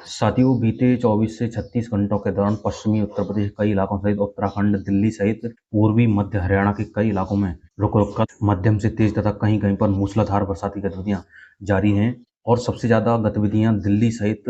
साथियों, बीते 24 से 36 घंटों के दौरान पश्चिमी उत्तर प्रदेश के कई इलाकों सहित उत्तराखंड, दिल्ली सहित पूर्वी मध्य हरियाणा के कई इलाकों में रुक-रुक कर मध्यम से तेज तथा कहीं-कहीं पर मूसलाधार बरसाती गतिविधियां जारी हैं। और सबसे ज्यादा गतिविधियां दिल्ली सहित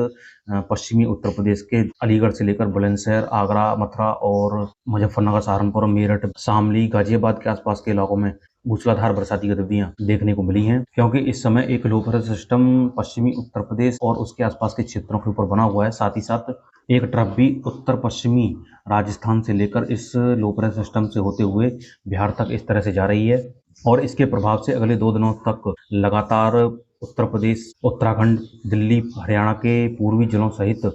पश्चिमी उत्तर प्रदेश के अलीगढ़ से लेकर बुलंदशहर, आगरा, मथुरा और मुजफ्फरनगर, सहारनपुर, मेरठ, शामली, गाजियाबाद के आसपास के इलाकों में मूसलाधार बरसाती गतिविधियां देखने को मिली हैं, क्योंकि इस समय एक लो प्रेशर सिस्टम पश्चिमी उत्तर प्रदेश और उसके आसपास के क्षेत्रों के ऊपर बना हुआ है। साथ ही साथ एक ट्रफ भी उत्तर पश्चिमी राजस्थान से लेकर इस लो प्रेशर सिस्टम से होते हुए बिहार तक इस तरह से जा रही है और इसके प्रभाव से अगले 2 दिनों तक लगातार उत्तर प्रदेश, उत्तराखंड, दिल्ली, हरियाणा के पूर्वी जिलों सहित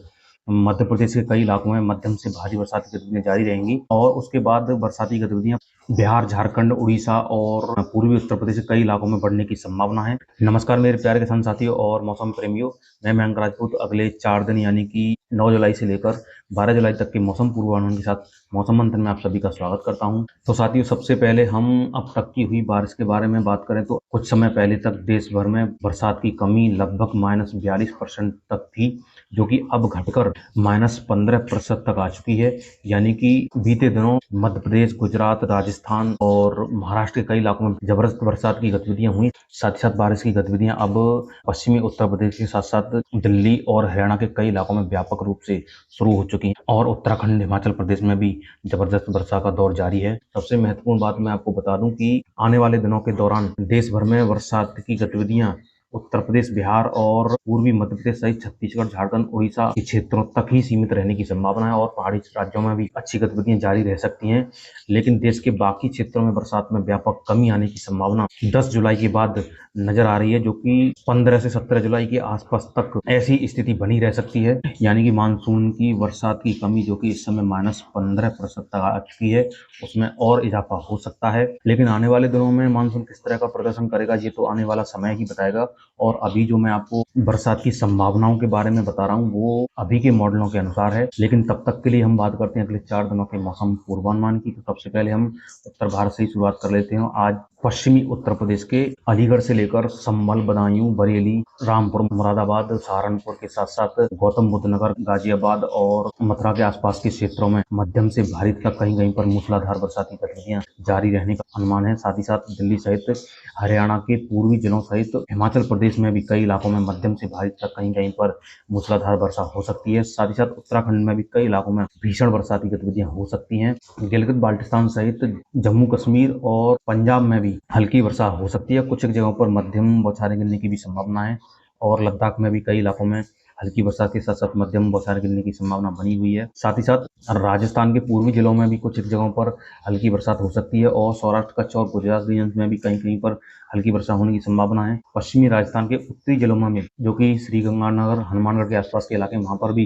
मध्य प्रदेश के कई इलाकों में मध्यम से भारी बरसाती गतिविधियां जारी रहेंगी और उसके बाद बरसाती गतिविधियां बिहार, झारखंड, उड़ीसा और पूर्वी उत्तर प्रदेश के कई इलाकों में बढ़ने की संभावना है। नमस्कार मेरे प्यारे किसान साथियों और मौसम प्रेमियों, मैं मयंक राजपूत अगले 4 दिन यानी कि 9 जुलाई से लेकर 12 जुलाई तक के मौसम पूर्वानुमान के साथ मौसम मंथन में आप सभी का स्वागत करता हूं। तो साथियों, सबसे पहले हम अब तक की हुई बारिश के बारे में बात करें तो कुछ समय पहले तक देश भर में बरसात की कमी लगभग -42% तक थी, जो कि अब घटकर -15% तक आ चुकी है। यानी कि बीते दिनों मध्य प्रदेश, गुजरात, राजस्थान और महाराष्ट्र के कई इलाकों में जबरदस्त बरसात की गतिविधियां हुई। साथ ही साथ बारिश की गतिविधियां अब पश्चिमी उत्तर प्रदेश के साथ साथ दिल्ली और हरियाणा के कई इलाकों में व्यापक रूप से शुरू हो चुकी हैं और उत्तराखंड, हिमाचल प्रदेश में भी जबरदस्त वर्षा का दौर जारी है। सबसे महत्वपूर्ण बात मैं आपको बता दूं कि आने वाले दिनों के दौरान देश भर में बरसात की गतिविधियां उत्तर प्रदेश, बिहार और पूर्वी मध्य प्रदेश सहित छत्तीसगढ़, झारखंड, उड़ीसा के क्षेत्रों तक ही सीमित रहने की संभावना है और पहाड़ी राज्यों में भी अच्छी गतिविधियां जारी रह सकती हैं। लेकिन देश के बाकी क्षेत्रों में बरसात में व्यापक कमी आने की संभावना 10 जुलाई के बाद नजर आ रही है, जो कि 15 से 17 जुलाई के आसपास तक ऐसी स्थिति बनी रह सकती है। यानी कि मानसून की बरसात की कमी जो कि इस समय -15% तक आ चुकी है, उसमें और इजाफा हो सकता है। लेकिन आने वाले दिनों में मानसून किस तरह का प्रदर्शन करेगा ये तो आने वाला समय ही बताएगा। और अभी जो मैं आपको बरसात की संभावनाओं के बारे में बता रहा हूँ वो अभी के मॉडलों के अनुसार है। लेकिन तब तक के लिए हम बात करते हैं अगले 4 दिनों के मौसम पूर्वानुमान की। तो सबसे पहले हम उत्तर भारत से ही शुरुआत कर लेते हैं। आज पश्चिमी उत्तर प्रदेश के अलीगढ़ से लेकर संभल, बदायूं, बरेली, रामपुर, मुरादाबाद, सहारनपुर के साथ साथ गौतम बुद्ध नगर, गाजियाबाद और मथुरा के आसपास के क्षेत्रों में मध्यम से भारी तक कहीं-कहीं पर मूसलाधार बरसाती गतिविधियां जारी रहने का अनुमान है। साथ ही साथ दिल्ली सहित हरियाणा के पूर्वी जिलों सहित हिमाचल प्रदेश में भी कई इलाकों में मध्यम से भारी तक कहीं-कहीं पर मूसलाधार वर्षा हो सकती है। साथ ही साथ उत्तराखंड में भी कई इलाकों में भीषण बरसाती गतिविधियां हो सकती हैं। गिलगित बाल्टिस्तान सहित जम्मू कश्मीर और पंजाब में भी हल्की वर्षा हो सकती है। कुछ एक जगहों पर मध्यम बौछारें गिरने की भी संभावना है और लद्दाख में भी कई इलाकों में हल्की बरसात के साथ साथ मध्यम बौछारें गिरने की संभावना बनी हुई है। साथ ही साथ राजस्थान के पूर्वी जिलों में भी कुछ एक जगहों पर हल्की बरसात हो सकती है और सौराष्ट्र, कच्छ और गुजरात रीजन में भी कहीं-कहीं पर हल्की वर्षा होने की संभावना है। पश्चिमी राजस्थान के उत्तरी जिलों में जो कि श्रीगंगानगर, हनुमानगढ़ के आसपास के इलाके, वहां पर भी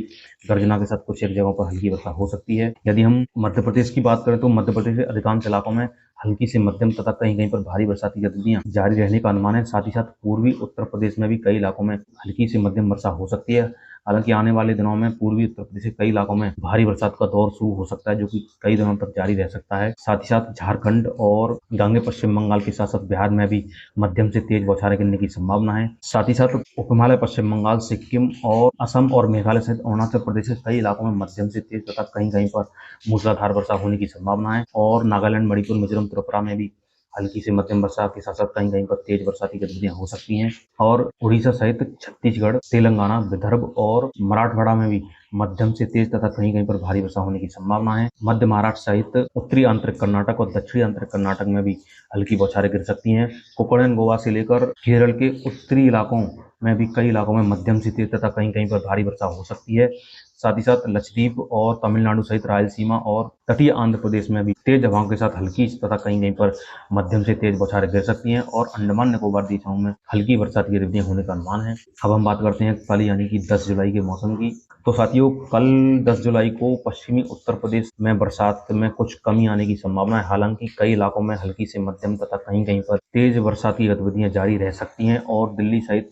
गर्जना के साथ कुछ एक जगहों पर हल्की वर्षा हो सकती है। यदि हम मध्य प्रदेश की बात करें तो मध्य प्रदेश के अधिकांश इलाकों में हल्की से मध्यम तथा कहीं-कहीं पर भारी बरसाती गतिविधियां जारी रहने का अनुमान है। साथ ही साथ पूर्वी उत्तर प्रदेश में भी कई इलाकों में हल्की से मध्यम वर्षा हो सकती है। हालांकि आने वाले दिनों में पूर्वी उत्तर प्रदेश के कई इलाकों में भारी बरसात का दौर शुरू हो सकता है, जो कि कई दिनों तक जारी रह सकता है। साथ ही साथ झारखंड और गांगे पश्चिम बंगाल के साथ साथ बिहार में भी मध्यम से तेज बौछारें गिरने की संभावना है। साथ ही साथ उप हिमालय, पश्चिम बंगाल, सिक्किम और असम और मेघालय सहित अरुणाचल प्रदेश के कई इलाकों में मध्यम से तेज तथा कहीं-कहीं पर मूसलाधार वर्षा होने की संभावना है और नागालैंड, मणिपुर, मिजोरम, त्रिपुरा में भी हल्की से मध्यम वर्षा के साथ साथ कहीं-कहीं पर तेज बरसाती गतिविधियां हो सकती हैं और उड़ीसा सहित छत्तीसगढ़, तेलंगाना, विदर्भ और मराठवाड़ा में भी मध्यम से तेज तथा कहीं-कहीं पर भारी वर्षा होने की संभावना है। मध्य महाराष्ट्र सहित उत्तरी आंतरिक कर्नाटक और दक्षिणी आंतरिक कर्नाटक में भी हल्की बौछारें गिर सकती हैं। कोंकण, गोवा से लेकर केरल के उत्तरी इलाकों में भी कई इलाकों में मध्यम से तेज तथा कहीं-कहीं पर भारी वर्षा हो सकती है। साथ ही साथ लक्षद्वीप और तमिलनाडु सहित रायलसीमा और तटीय आंध्र प्रदेश में भी तेज हवाओं के साथ हल्की तथा कहीं-कहीं पर मध्यम से तेज बौछारें गिर सकती हैं और अंडमान निकोबार द्वीपों में हल्की बरसात की गतिविधियां होने का अनुमान है। अब हम बात करते हैं कल यानी कि 10 जुलाई के मौसम की। तो साथियों, कल 10 जुलाई को पश्चिमी उत्तर प्रदेश में बरसात में कुछ कमी आने की संभावना है। हालांकि कई इलाकों में हल्की से मध्यम तथा कहीं-कहीं पर तेज बरसात की गतिविधियां जारी रह सकती हैं और दिल्ली सहित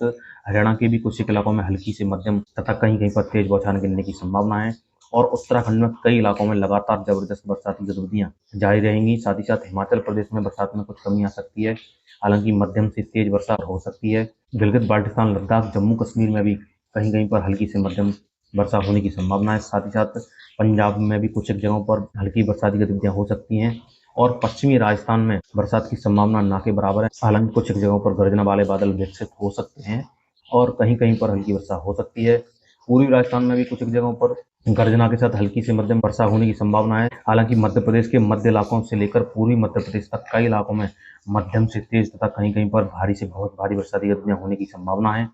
हरियाणा के भी कुछ एक इलाकों में हल्की से मध्यम तथा कहीं-कहीं पर तेज बौछारें गिरने की संभावना है और उत्तराखंड में कई इलाकों में लगातार जबरदस्त बरसाती गतिविधियां जारी रहेंगी। साथ ही साथ हिमाचल प्रदेश में बरसात में कुछ कमी आ सकती है, हालांकि मध्यम से तेज वर्षा हो सकती है। गिलगित बाल्टिस्तान, लद्दाख, जम्मू कश्मीर में भी कहीं-कहीं पर हल्की से मध्यम वर्षा होने की संभावना है। साथ ही साथ पंजाब में भी कुछ एक जगहों पर हल्की बरसाती गतिविधियां हो सकती हैं और पश्चिमी राजस्थान में बरसात की संभावना ना के बराबर है। हालांकि कुछ एक जगहों पर गर्जना वाले बादल विकसित हो सकते हैं और कहीं कहीं पर हल्की वर्षा हो सकती है। पूर्वी राजस्थान में भी कुछ एक जगहों पर गर्जना के साथ हल्की से मध्यम वर्षा होने की संभावना है। हालांकि मध्य प्रदेश के मध्य इलाकों से लेकर पूर्वी मध्य प्रदेश तक कई इलाकों में मध्यम से तेज तथा कहीं कहीं पर भारी से बहुत भारी बरसाती गतिविधियां होने की संभावना है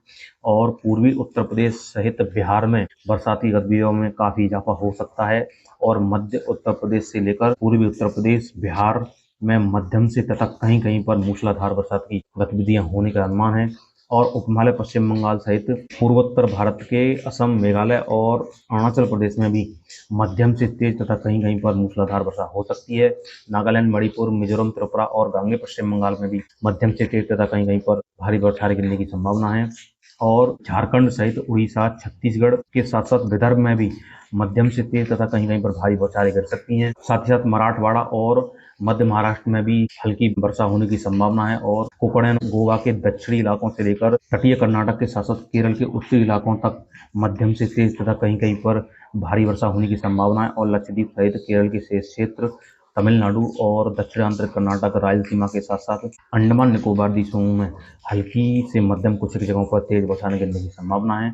और पूर्वी उत्तर प्रदेश सहित बिहार में बरसाती गतिविधियों में काफी इजाफा हो सकता है और मध्य उत्तर प्रदेश से लेकर पूर्वी उत्तर प्रदेश बिहार में मध्यम से तथा कहीं कहीं पर मूसलाधार बरसात की गतिविधियां होने का अनुमान है और उपहिमालय पश्चिम बंगाल सहित पूर्वोत्तर भारत के असम, मेघालय और अरुणाचल प्रदेश में भी मध्यम से तेज तथा कहीं कहीं पर मूसलाधार वर्षा हो सकती है। नागालैंड, मणिपुर, मिजोरम, त्रिपुरा और गांगे पश्चिम बंगाल में भी मध्यम से तेज तथा कहीं कहीं पर भारी बौछारें गिरने की संभावना है और झारखंड सहित उड़ीसा, छत्तीसगढ़ के साथ साथ विदर्भ में भी मध्यम से तेज तथा कहीं कहीं पर भारी बौछारें गिर सकती हैं। साथ ही साथ मराठवाड़ा और मध्य महाराष्ट्र में भी हल्की वर्षा होने की संभावना है और कोंकण गोवा के दक्षिणी इलाकों से लेकर तटीय कर्नाटक के साथ साथ केरल के उत्तरी इलाकों तक मध्यम से तेज तथा कहीं कहीं पर भारी वर्षा होने की संभावना है और लक्षद्वीप सहित केरल के शेष क्षेत्र, तमिलनाडु और दक्षिणांतर कर्नाटक, रायलसीमा के साथ साथ अंडमान निकोबार द्वीपों में हल्की से मध्यम कुछ एक जगहों पर तेज बौछारें गिरने की संभावना है।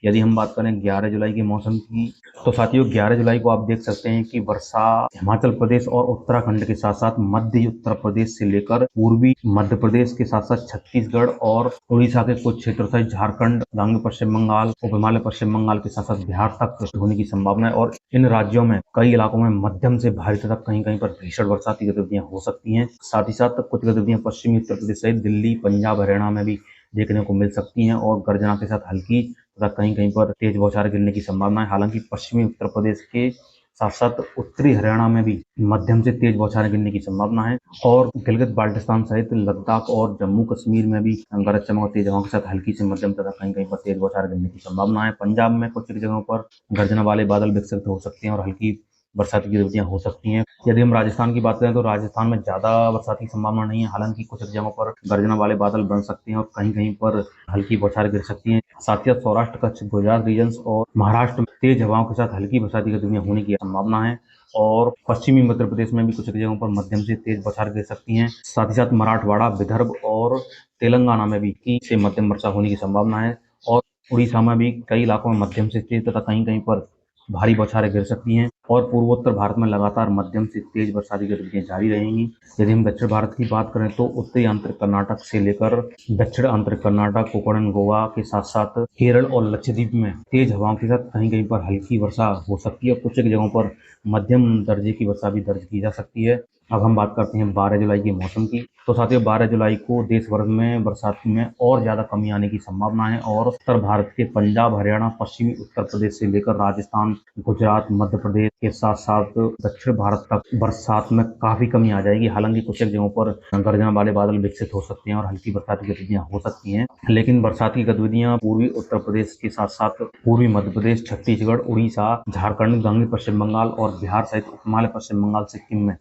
यदि हम बात करें 11 जुलाई के मौसम की, तो साथियों 11 जुलाई को आप देख सकते हैं कि वर्षा हिमाचल प्रदेश और उत्तराखंड के साथ साथ मध्य उत्तर प्रदेश से लेकर पूर्वी मध्य प्रदेश के साथ साथ छत्तीसगढ़ और उड़ीसा के कुछ क्षेत्र सहित झारखंड, गांगे पश्चिम बंगाल, उपहिमालय पश्चिम बंगाल के साथ साथ बिहार तक होने की संभावना है और इन राज्यों में कई इलाकों में मध्यम से भारी तथा कहीं कहीं पर भीषण बरसाती गतिविधियां हो सकती हैं। साथ ही साथ कुछ गतिविधियां पश्चिमी उत्तर प्रदेश सहित दिल्ली, पंजाब, हरियाणा में भी देखने को मिल सकती हैं और गर्जना के साथ हल्की तथा कहीं कहीं पर तेज बौछारें गिरने की संभावना है। हालांकि पश्चिमी उत्तर प्रदेश के साथ साथ उत्तरी हरियाणा में भी मध्यम से तेज बौछारें गिरने की संभावना है और गिलगित बाल्टिस्तान सहित लद्दाख और जम्मू कश्मीर में भी गरज चमक और तेज हवाओं के साथ हल्की से मध्यम तथा कहीं कहीं पर तेज बौछारें गिरने की संभावना है। पंजाब में कुछ जगहों पर गर्जना वाले बादल विकसित हो सकते हैं और हल्की बरसाती गतिविधियां हो सकती हैं। यदि हम राजस्थान की बात करें तो राजस्थान में ज्यादा बरसात की संभावना नहीं है। हालांकि कुछ जगहों पर गर्जना वाले बादल बन सकते हैं और कहीं कहीं पर हल्की बौछारें गिर सकती हैं। साथ ही सौराष्ट्र, कच्छ, गुजरात रीजन और महाराष्ट्र में तेज हवाओं के साथ हल्की बरसाती गतिविधियां होने की संभावना है और पश्चिमी मध्य प्रदेश में भी कुछ जगहों पर मध्यम से तेज बौछारें गिर सकती हैं। साथ ही साथ मराठवाड़ा, विदर्भ और तेलंगाना में भी की से मध्यम वर्षा होने की संभावना है और उड़ीसा में भी कई इलाकों में मध्यम से तेज तथा कहीं कहीं पर भारी बौछारें गिर सकती हैं और पूर्वोत्तर भारत में लगातार मध्यम से तेज बरसाती गतिविधियां जारी रहेंगी। यदि हम दक्षिण भारत की बात करें तो उत्तरी आंतरिक कर्नाटक से लेकर दक्षिण आंतरिक कर्नाटक, कोंकण गोवा के साथ साथ केरल और लक्षद्वीप में तेज हवाओं के साथ कहीं कहीं पर हल्की वर्षा हो सकती है और कुछ एक जगहों पर मध्यम दर्जे की वर्षा भी दर्ज की जा सकती है। अब हम बात करते हैं 12 जुलाई के मौसम की। तो साथियों 12 जुलाई को देश भर में बरसात में और ज्यादा कमी आने की संभावना है और उत्तर भारत के पंजाब, हरियाणा, पश्चिमी उत्तर प्रदेश से लेकर राजस्थान, गुजरात, मध्य प्रदेश के साथ साथ दक्षिण भारत तक बरसात में काफी कमी आ जाएगी। हालांकि कुछ एक जगहों पर गर्जना वाले बादल विकसित हो सकते हैं और हल्की बरसाती गतिविधियां हो सकती हैं, लेकिन बरसात की गतिविधियां पूर्वी उत्तर प्रदेश के साथ साथ पूर्वी मध्य प्रदेश, छत्तीसगढ़, उड़ीसा, झारखंड, गांगे पश्चिम बंगाल और बिहार सहित उपहिमालय पश्चिम बंगाल, सिक्किम में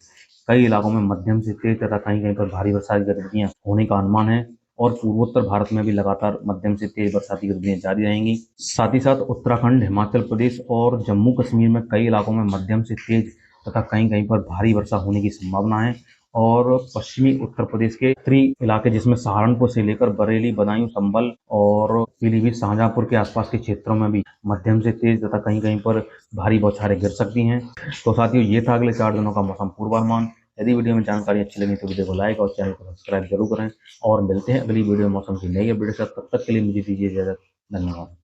कई इलाकों में मध्यम से तेज तथा कहीं कहीं पर भारी बरसात की गतिविधियां होने का अनुमान है और पूर्वोत्तर भारत में भी लगातार मध्यम से तेज बरसाती गतिविधियां जारी रहेंगी। साथ ही साथ उत्तराखंड, हिमाचल प्रदेश और जम्मू कश्मीर में कई इलाकों में मध्यम से तेज तथा कहीं कहीं पर भारी वर्षा होने की संभावना है और पश्चिमी उत्तर प्रदेश के उत्तरी इलाके जिसमें सहारनपुर से लेकर बरेली, बदायूं, संभल और पीलीभीत, शाहजहांपुर के आसपास के क्षेत्रों में भी मध्यम से तेज तथा कहीं कहीं पर भारी बौछारें गिर सकती हैं। तो साथियों ये था अगले 4 दिनों का मौसम पूर्वानुमान। यदि वीडियो में जानकारी अच्छी लगी तो वीडियो को लाइक और चैनल को सब्सक्राइब जरूर करें और मिलते हैं अगली वीडियो मौसम की नई अपडेट के साथ। तब तक के लिए मुझे दीजिए इजाजत। धन्यवाद।